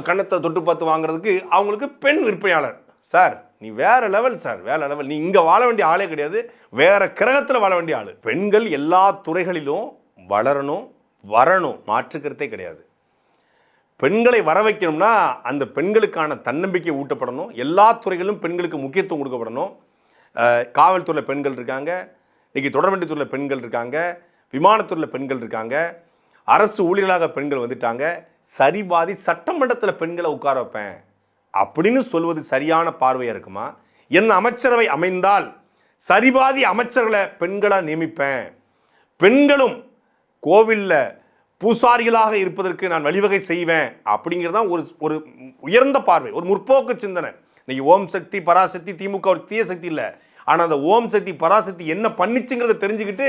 கண்ணத்தை தொட்டு பார்த்து வாங்குறதுக்கு அவங்களுக்கு பெண் விற்பனையாளர். சார் நீ வேற லெவல் சார், வேற லெவல். நீ இங்கே வாழ வேண்டிய ஆளே கிடையாது, வேற கிரகத்தில் வாழ வேண்டிய ஆள். பெண்கள் எல்லா துறைகளிலும் வளரணும், வரணும், மாற்றுக்கிறதே கிடையாது. பெண்களை வர வைக்கணும்னா அந்த பெண்களுக்கான தன்னம்பிக்கை ஊட்டப்படணும். எல்லா துறைகளிலும் பெண்களுக்கு முக்கியத்துவம் கொடுக்கப்படணும். காவல்துறையில் பெண்கள் இருக்காங்க, இன்றைக்கி தொடர்வண்டித்துறையில் பெண்கள் இருக்காங்க, விமானத்துறையில் பெண்கள் இருக்காங்க, அரசு ஊழியர்களாக பெண்கள் வந்துட்டாங்க. சரிபாதி சட்டமன்றத்தில் பெண்களை உட்கார வைப்பேன் அப்படின்னு சொல்வது சரியான பார்வையாக இருக்குமா? என் அமைச்சரவை அமைந்தால் சரிபாதி அமைச்சர்களை பெண்களாக நியமிப்பேன், பெண்களும் கோவிலில் பூசாரிகளாக இருப்பதற்கு நான் வழிவகை செய்வேன் அப்படிங்கிறதான் ஒரு உயர்ந்த பார்வை, ஒரு முற்போக்கு சிந்தனை. இன்னைக்கு ஓம் சக்தி, பராசக்தி, திமுக ஒரு தீய சக்தி இல்லை. ஆனால் அந்த ஓம் சக்தி, பராசக்தி என்ன பண்ணிச்சுங்கிறத தெரிஞ்சுக்கிட்டு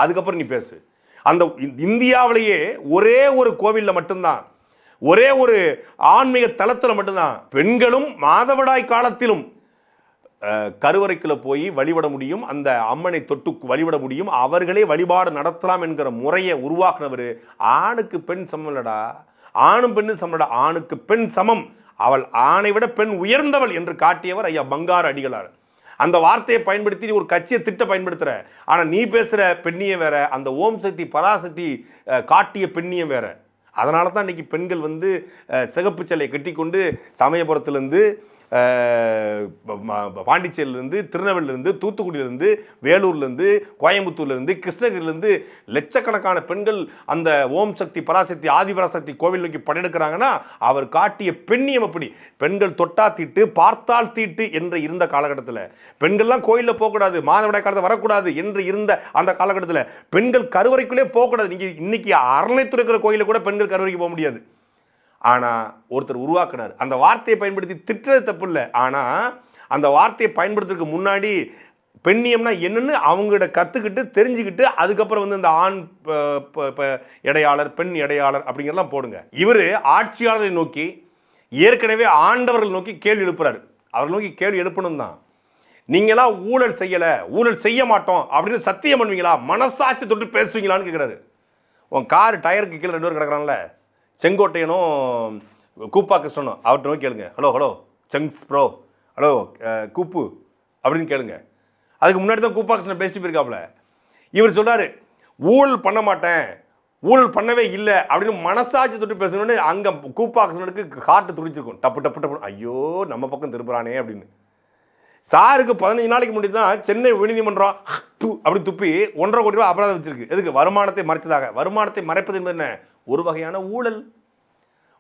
அதுக்கப்புறம் நீ பேசு. அந்த இந்தியாவிலேயே ஒரே ஒரு கோவிலில் மட்டும்தான், ஒரே ஒரு ஆன்மீக தலத்தில் மட்டும்தான் பெண்களும் மாதவிடாய் காலத்திலும் கருவறைக்குள்ள போய் வழிபட முடியும், அந்த அம்மனை தொட்டு வழிபட முடியும், அவர்களே வழிபாடு நடத்தலாம் என்கிற முறையை உருவாக்குனவர். ஆணுக்கு பெண் சமம் இல்லடா, ஆணும் பெண்ணும் சமம்டா, ஆணுக்கு பெண் சமம், அவள் ஆணை விட பெண் உயர்ந்தவள் என்று காட்டியவர் ஐயா பங்காரு அடிகளார். அந்த வார்த்தையை பயன்படுத்தி ஒரு கட்சியை திட்ட பயன்படுத்துற, ஆனால் நீ பேசுகிற பெண்ணியம் வேற, அந்த ஓம் சக்தி பராசக்தி காட்டிய பெண்ணியம் வேற. அதனால தான் இன்னைக்கு பெண்கள் வந்து சிகப்பு சேலையை கட்டி கொண்டு சமயபுரத்துலேருந்து, பாண்டிச்சேரியிலேருந்து, திருநெல்வேலியிலேருந்து, தூத்துக்குடியிலேருந்து, வேலூர்லேருந்து, கோயம்புத்தூர்லேருந்து, கிருஷ்ணகிரியிலேருந்து லட்சக்கணக்கான பெண்கள் அந்த ஓம் சக்தி பராசக்தி ஆதிபராசக்தி கோவில் நோக்கி படையெடுக்கிறாங்கன்னா அவர் காட்டிய பெண்ணியம் அப்படி. பெண்கள் தொட்டா தீட்டு, பார்த்தால் தீட்டு என்று இருந்த காலகட்டத்தில், பெண்கள்லாம் கோயிலில் போகக்கூடாது, மாதவிடாய் காலத்தில் வரக்கூடாது என்று இருந்த அந்த காலகட்டத்தில் பெண்கள் கருவறைக்குள்ளே போகக்கூடாது. நீங்கள் இன்னைக்கு அறநிலையத்துறை இருக்கிற கோயிலில் கூட பெண்கள் கருவறைக்கு போக முடியாது. ஆனால் ஒருத்தர் உருவாக்குனார். அந்த வார்த்தையை பயன்படுத்தி திட்டுறது தப்பு இல்லை, ஆனால் அந்த வார்த்தையை பயன்படுத்துறதுக்கு முன்னாடி பெண்ணியம்னா என்னன்னு அவங்ககிட்ட கற்றுக்கிட்டு தெரிஞ்சுக்கிட்டு அதுக்கப்புறம் வந்து இந்த ஆண் எடையாளர், பெண் எடையாளர் அப்படிங்கிறலாம் போடுங்க. இவர் ஆட்சியாளரை நோக்கி ஏற்கனவே ஆண்டவர்கள் நோக்கி கேள்வி எழுப்புறாரு. அவர்கள் நோக்கி கேள்வி எழுப்பணும் தான். நீங்களாம் ஊழல் செய்யலை, ஊழல் செய்ய மாட்டோம் அப்படின்னு சத்தியம் பண்ணுவீங்களா, மனசாட்சி தொட்டு பேசுவீங்களான்னு கேட்குறாரு. உன் கார் டயருக்கு கீழே 2 பேர் கிடக்குறான்ல, செங்கோட்டையனும் கூப்பா கிருஷ்ணனும், அவர்கிட்ட நோக்கி கேளுங்க. ஹலோ ஹலோ செங்ஸ் ப்ரோ, ஹலோ கூப்பு அப்படின்னு கேளுங்க. அதுக்கு முன்னாடி தான் கூப்பா கிருஷ்ணன் பேசிட்டு போயிருக்காப்புல. இவர் சொல்கிறாரு ஊழல் பண்ண மாட்டேன், ஊழல் பண்ணவே இல்லை அப்படின்னு மனசாட்சி தொட்டு பேசணுன்னு அங்கே கூப்பா கிருஷ்ணனுக்கு ஹார்ட்டு துடிச்சிருக்கும், டப்பு டப்பு டப்பு. ஐயோ நம்ம பக்கம் திருப்புறானே அப்படின்னு. சாருக்கு 15 நாளைக்கு முன்னாடி தான் சென்னை உயர்நீதிமன்றம் அப்படி துப்பி 1.5 கோடி ரூபாய் அபராதம் வச்சிருக்கு. எதுக்கு? வருமானத்தை மறைச்சதாக. வருமானத்தை மறைப்பது என்பது என்ன? ஒரு வகையான ஊழல்,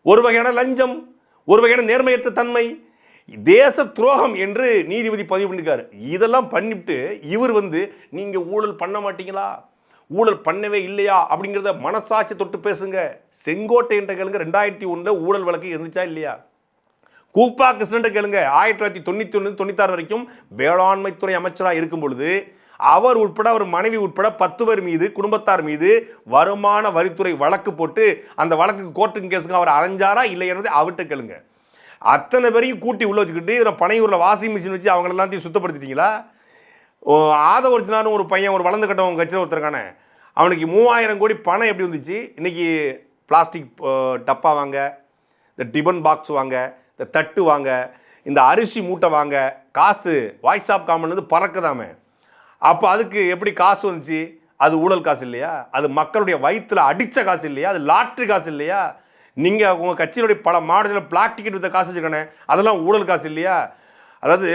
ஒரு வகையான லஞ்சம், ஒரு வகையான நேர்மையற்ற தன்மை, தேச துரோகம் என்று நீதிபதி பதிவு பண்ணிருக்காரு. இதெல்லாம் பண்ணிவிட்டு இவர் வந்து நீங்க ஊழல் பண்ண மாட்டீங்களா, ஊழல் பண்ணவே இல்லையா அப்படிங்கிறத மனசாட்சி தொட்டு பேசுங்க. செங்கோட்டை என்ற கேளுங்க, 2001 ஊழல் வழக்கு இருந்துச்சா இல்லையா? கூப்பா கிருஷ்ணன் கேளுங்க, 1991-96 வரைக்கும் வேளாண்மைத்துறை அமைச்சராக இருக்கும் பொழுது அவர் உட்பட அவர் மனைவி உட்பட 10 பேர் மீது, குடும்பத்தார் மீது வருமான வரித்துறை வழக்கு போட்டு அந்த வழக்குக்கு கோர்ட்டு கேஸுக்கு அவர் அரைஞ்சாரா இல்லையா அவர்கிட்ட கேளுங்க. அத்தனை பேரையும் கூட்டி உள்ள வச்சுக்கிட்டு பனையூரில் வாஷிங் மிஷின் வச்சு அவங்க எல்லாத்தையும் சுத்தப்படுத்திட்டீங்களா? ஆதவர்ஜினான்னு ஒரு பையன், ஒரு வளர்ந்து கட்டவங்க கட்சியில் ஒருத்தருக்கான, அவனுக்கு 3000 கோடி பணம் எப்படி வந்துச்சு? இன்னைக்கு பிளாஸ்டிக் டப்பா வாங்க, இந்த டிபன் பாக்ஸ் வாங்க, இந்த தட்டு வாங்க, இந்த அரிசி மூட்டை வாங்க, காசு வாய்ஸ் ஆஃப் காமன்லேருந்து பறக்குதாமே. அப்போ அதுக்கு எப்படி காசு வந்துச்சு? அது ஊழல் காசு இல்லையா? அது மக்களுடைய வயிற்றுல அடித்த காசு இல்லையா? அது லாட்ரி காசு இல்லையா? நீங்கள் உங்கள் கட்சியினுடைய பல மாவட்டத்தில் பிளாக் டிக்கெட் வித்த காசு வச்சுக்கணே, அதெல்லாம் ஊழல் காசு இல்லையா? அதாவது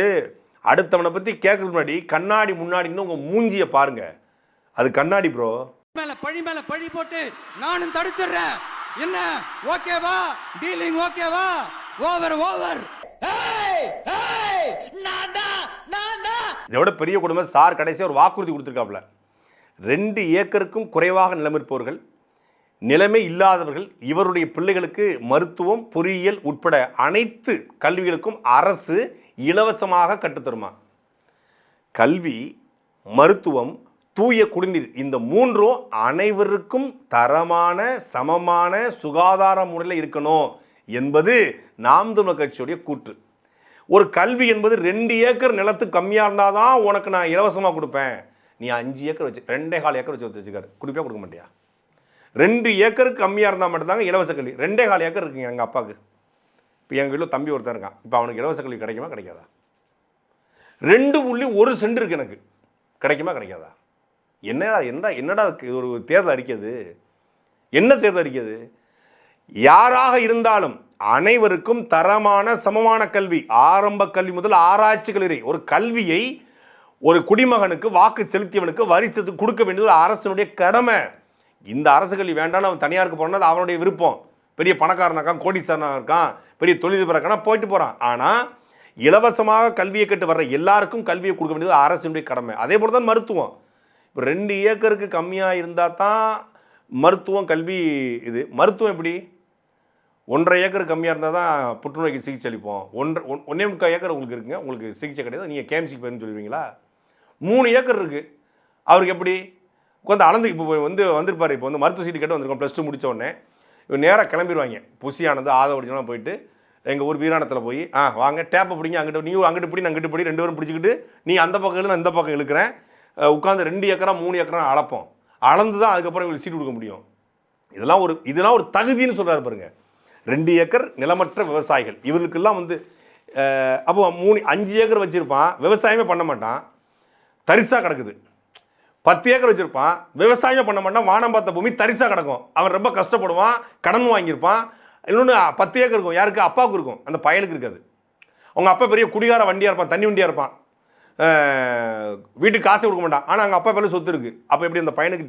அடுத்தவனை பற்றி கேட்கறதுக்கு முன்னாடி கண்ணாடி முன்னாடின்னு உங்கள் மூஞ்சியை பாருங்க, அது கண்ணாடி ப்ரோ. மேல பழி போட்டு நானும் தடுத்துறேன். என்ன ஓகேவா? டீலிங் ஓகேவா? Over over. இதை விட பெரிய குடும்பம் சார் கடைசியாக ஒரு வாக்குறுதி கொடுத்துருக்காப்புல, 2 ஏக்கருக்கும் குறைவாக நிலம் இருப்பவர்கள், நிலைமை இல்லாதவர்கள், இவருடைய பிள்ளைகளுக்கு மருத்துவம், பொறியியல் உட்பட அனைத்து கல்விகளுக்கும் அரசு இலவசமாக கற்றுத்தருமா. கல்வி, மருத்துவம், தூய குடிநீர், இந்த 3ம் அனைவருக்கும் தரமான, சமமான, சுகாதார முறையில் இருக்கணும் என்பது நாம் தமிழர் கட்சியுடைய கூற்று. ஒரு கல்வி என்பது 2 ஏக்கர் நிலத்துக்கு கம்மியாக இருந்தால் தான் உனக்கு நான் இலவசமாக கொடுப்பேன். நீ 5 ஏக்கர் வச்சு 2.25 ஏக்கர் வச்சுக்காரு, கொடுப்பியா கொடுக்க மாட்டியா? 2 ஏக்கருக்கு கம்மியாக இருந்தால் மட்டும்தாங்க இலவச கல்வி. 2.25 ஏக்கர் இருக்குங்க எங்கள் அப்பாவுக்கு. இப்போ எங்கள் வீட்டில் தம்பி ஒருத்தன் இருக்கான். இப்போ அவனுக்கு இலவச கல்வி கிடைக்குமா கிடைக்காதா? 2.1 சென்ட் இருக்கு எனக்கு, கிடைக்குமா கிடைக்காதா? என்னடா இது ஒரு தேர்தல் அறிக்கைது? என்ன தேர்தல் அறிக்கைது? யாராக இருந்தாலும் அனைவருக்கும் தரமான சமமான கல்வி, ஆரம்ப கல்வி முதல் ஆராய்ச்சி கல்வி, ஒரு கல்வியை ஒரு குடிமகனுக்கு, வாக்கு செலுத்தியவனுக்கு வரி செலுத்தி கொடுக்க வேண்டியது அரசனுடைய கடமை. இந்த அரசு கல்வி வேண்டாம்னு அவன் தனியாருக்கு போனது அவனுடைய விருப்பம். பெரிய பணக்காரனாக்கான், கோடீஸ்வரனாக இருக்கான், பெரிய தொழிலதிபராக இருக்கான், போயிட்டு போகிறான். ஆனால் இலவசமாக கல்வியை கேட்டு வர்ற எல்லாருக்கும் கல்வியை கொடுக்க வேண்டியது அரசுடைய கடமை. அதே போல தான் மருத்துவம். இப்போ 2 ஏக்கருக்கு கம்மியாக இருந்தால் தான் மருத்துவம், கல்வி. இது மருத்துவம் எப்படி? 1.5 ஏக்கர் கம்மியாக இருந்தால் தான் புற்றுநோய்க்கு சிகிச்சை அளிப்போம். 1.25 ஏக்கர் உங்களுக்கு இருக்குங்க, உங்களுக்கு சிகிச்சை கிடையாது, நீங்கள் கேஎம்சிக்கு போயிருன்னு சொல்லுவீங்களா? 3 ஏக்கர் இருக்குது, அவருக்கு எப்படி உட்காந்து அளந்து? இப்போ வந்திருப்பார், இப்போ மருத்துவ சீட்டு கேட்டு வந்திருக்கோம். +2 முடித்த உடனே இவன் நேராக கிளம்பிடுவாங்க. புசியானது ஆதவடிச்சலாம் போயிட்டு எங்கள் ஊர் வீராணத்தில் போய் வாங்க டேப்பை பிடிங்க, அங்கிட்டு நீ அங்கிட்டு பிடி, அங்கிட்டு பிடி, 2 பேரும் பிடிச்சிக்கிட்டு நீ அந்த பக்கம் நான் இந்த பக்கம் இழுக்கிறேன், உட்காந்து 2 ஏக்கரா 3 ஏக்கரா அளப்போம். அளந்து தான் அதுக்கப்புறம் இவங்களுக்கு சீட்டு கொடுக்க முடியும். இதெல்லாம் ஒரு தகுதின்னு சொல்கிறாரு பாருங்க. 2 ஏக்கர் நிலமற்ற விவசாயிகள் இவர்களுக்கெல்லாம் அப்போ 5 ஏக்கர் வச்சுருப்பான், விவசாயமே பண்ண மாட்டான், தரிசாக கிடக்குது. 10 ஏக்கர் வச்சுருப்பான், விவசாயமே பண்ண மாட்டான், வானம் பார்த்த பூமி தரிசாக கிடக்கும். அவன் ரொம்ப கஷ்டப்படுவான், கடன் வாங்கியிருப்பான். இன்னொன்று 10 ஏக்கர் இருக்கும், யாருக்கு? அப்பாவுக்கு இருக்கும், அந்த பயலுக்கு இருக்காது. அவங்க அப்பா பெரிய குடிகார வண்டியாக இருப்பான், தண்ணி வண்டியாக இருப்பான், வீட்டுக்கு காசு கொடுக்க மாட்டான், ஆனால் அவங்க அப்பா பேரில் சொத்து இருக்குது. அப்போ எப்படி அந்த பையனுக்கு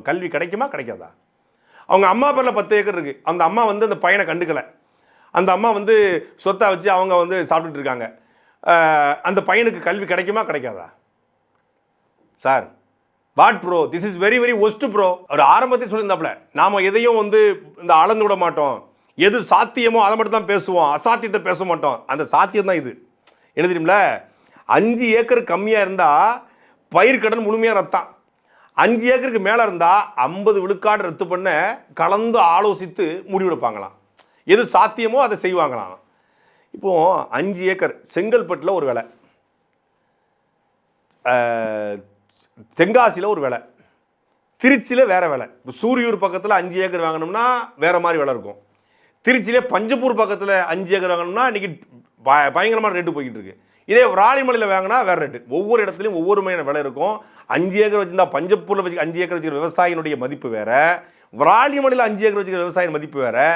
கல்வி கிடைக்குமா கிடைக்காதா? அவங்க அம்மா பேரில் 10 ஏக்கர் இருக்குது, அந்த அம்மா அந்த பையனை கண்டுக்கலை, அந்த அம்மா சொத்தை வச்சு அவங்க சாப்பிட்டுட்டு இருக்காங்க. அந்த பையனுக்கு கல்வி கிடைக்குமா கிடைக்காதா? Sir, what bro, this is very very worst bro. அவர் ஆரம்பத்தில் சொல்லியிருந்தாப்புல, நாம் எதையும் இந்த அளந்து விட மாட்டோம், எது சாத்தியமோ அதை மட்டும் தான் பேசுவோம், அசாத்தியத்தை பேச மாட்டோம். அந்த சாத்தியம் தான் இது. என்ன தெரியுமில, 5 ஏக்கர் கம்மியாக இருந்தால் பயிர்க்கடன் முழுமையாக ரத்தான். 5 ஏக்கருக்கு மேலே இருந்தால் 50 விழுக்காடு ரத்து பண்ண கலந்து ஆலோசித்து முடிவெடுப்பாங்களாம். எது சாத்தியமோ அதை செய்வாங்களாம். இப்போது 5 ஏக்கர் செங்கல்பட்டில் ஒரு விலை, தென்காசியில் ஒரு விலை, திருச்சியில் வேறு விலை. இப்போ சூரியூர் பக்கத்தில் 5 ஏக்கர் வாங்கணும்னா வேறு மாதிரி விலை இருக்கும். திருச்சியிலே பஞ்சப்பூர் பக்கத்தில் 5 ஏக்கர் வாங்கணும்னா இன்றைக்கி பயங்கரமான ரேட்டு போய்கிட்டு இருக்கு. இதே ராணிமலையில் வாங்கினா வேறு ரேட்டு. ஒவ்வொரு இடத்துலையும் ஒவ்வொரு மையான விலை இருக்கும். 5 ஏக்கர் வச்சுருந்தா பஞ்சப்பூரில் 5 ஏக்கர் வச்சுக்கிற விவசாயினுடைய மதிப்பு வேறு, ராணிமலையில் 5 ஏக்கர் வச்சுக்கிற விவசாய மதிப்பு வேறு,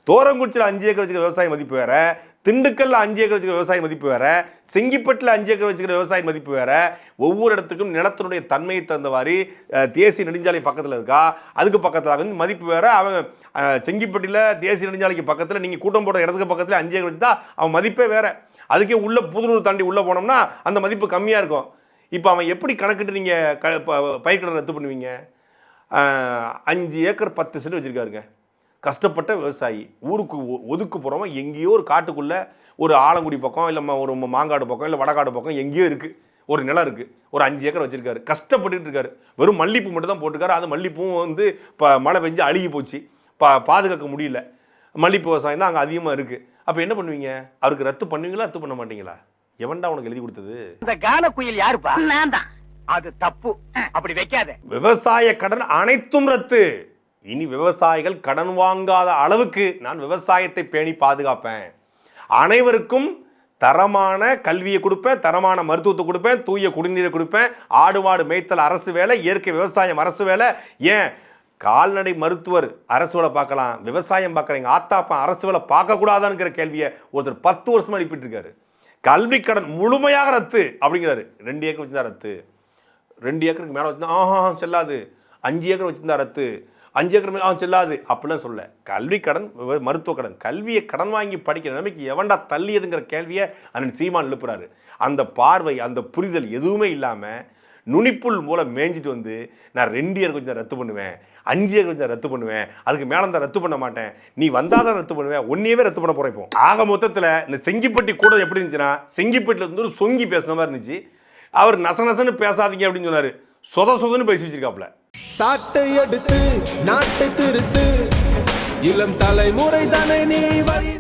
தோரங்குச்சியில் 5 ஏக்கர் வச்சுக்கிற விவசாய மதிப்பு வேறு, திண்டுக்கல்ல 5 ஏக்கர் வச்சுக்கிற விவசாய மதிப்பு வேறு, செங்கிப்பட்டில் 5 ஏக்கர் வச்சுக்கிற விவசாய மதிப்பு வேறு. ஒவ்வொரு இடத்துக்கும் நிலத்தினுடைய தன்மையை தகுந்த மாதிரி தேசிய நெடுஞ்சாலை பக்கத்தில் இருக்கா, அதுக்கு பக்கத்தில் மதிப்பு வேறு. அவன் செங்கிப்பட்டியில் தேசிய நெடுஞ்சாலைக்கு பக்கத்தில் நீங்கள் கூட்டம் போட இடத்துக்கு பக்கத்தில் 5 ஏக்கர் வச்சுட்டா அவன் மதிப்பே வேறு. அதுக்கே உள்ள புதுநூறு தாண்டி உள்ளே போனோம்னா அந்த மதிப்பு கம்மியாக இருக்கும். இப்போ அவன் எப்படி கணக்கிட்டு நீங்கள் பயிர்க்கடன் ரத்து பண்ணுவீங்க? 5 ஏக்கர் 10 சென்ட் வச்சுருக்காருங்க, கஷ்டப்பட்ட விவசாயி. ஊருக்கு ஒதுக்கு போகிறோமா, எங்கேயோ ஒரு காட்டுக்குள்ளே ஒரு ஆலங்குடி பக்கம், இல்லை ஒரு மாங்காடு பக்கம், இல்லை வடகாடு பக்கம் எங்கேயோ இருக்குது ஒரு நிலம் இருக்குது, ஒரு 5 ஏக்கர் வச்சுருக்காரு, கஷ்டப்பட்டுட்டு இருக்காரு. வெறும் மல்லிப்பூ மட்டும் தான் போட்டிருக்காரு. அந்த மல்லிப்பூவும் இப்போ மழை பெஞ்சு அழுகி போச்சு, பாதுகாக்க முடியல. மல்லிப்பூ விவசாயம் தான் அங்கே அதிகமாக இருக்குது. அப்போ என்ன பண்ணுவீங்க? அவருக்கு ரத்து பண்ணுவீங்களா, ரத்து பண்ண மாட்டீங்களா? எவன்டா உனக்கு எழுதி கொடுத்தது? இந்த கான குயில் யாருப்பா? நான் தான். அது தப்பு, அப்படி வைக்காத. விவசாய கடன் அனைத்தும் ரத்து. இனி விவசாயிகள் கடன் வாங்காத அளவுக்கு நான் விவசாயத்தை பேணி பாதுகாப்பேன். அனைவருக்கும் தரமான கல்வியை கொடுப்பேன், தரமான மருத்துவத்தை கொடுப்பேன், தூய குடிநீரை கொடுப்பேன். ஆடு மாடு மேய்த்தல் அரசு வேலை, இயற்கை விவசாயம் அரசு வேலை. ஏன் கால்நடை மருத்துவர் அரசு வேலை பார்க்கலாம், விவசாயம் பார்க்குறீங்க ஆத்தாப்பா அரசு வேலை பார்க்கக்கூடாதான்ங்கிற கேள்வியை ஒருத்தர் 10 வருஷமா எழுப்பிட்டு இருக்காரு. கல்வி கடன் முழுமையாக ரத்து அப்படிங்கிறாரு. 2 ஏக்கர் வச்சுருந்தா ரத்து, 2 ஏக்கருக்கு மேலே வச்சுருந்தா செல்லாது, 5 ஏக்கர் வச்சுருந்தா ரத்து, 5 ஏக்கர் மேலே செல்லாது அப்படிலாம் சொல்ல. கல்வி கடன், மருத்துவ கடன், கல்வியை கடன் வாங்கி படிக்கிற நிலைமைக்கு எவன்டா தள்ளியதுங்கிற கேள்வியை அண்ணன் சீமான் எழுப்புறாரு. அந்த பார்வை, அந்த புரிதல் எதுவுமே இல்லாமல் நுனிப்புல் மூலம் மேய்ஞ்சிட்டு வந்து நான் 2 இயர் கொஞ்சம் ரத்து பண்ணுவேன், 5 இயர் கொஞ்சம் ரத்து பண்ணுவேன், அதுக்கு மேலே தான் ரத்து பண்ண மாட்டேன், நீ வந்தாதான் ரத்து பண்ணுவேன், ஒன்னையவே ரத்து பண்ண போறேன். இப்போ ஆக மொத்தத்தில் இந்த செங்கிப்பட்டி கூட எப்படி இருந்துச்சுன்னா, செங்கிப்பட்டில இருந்து ஒரு சொங்கி பேசுன மாதிரி இருந்துச்சு. அவர் நசனசன்னு பேசாதீங்க அப்படின்னு சொன்னாரு, சொதன்னு பேசி வச்சிருக்காப்ல. சாட்டை எடுத்து நாட்டை திருத்து, இளம் தலைமுறை தானே நீ வழி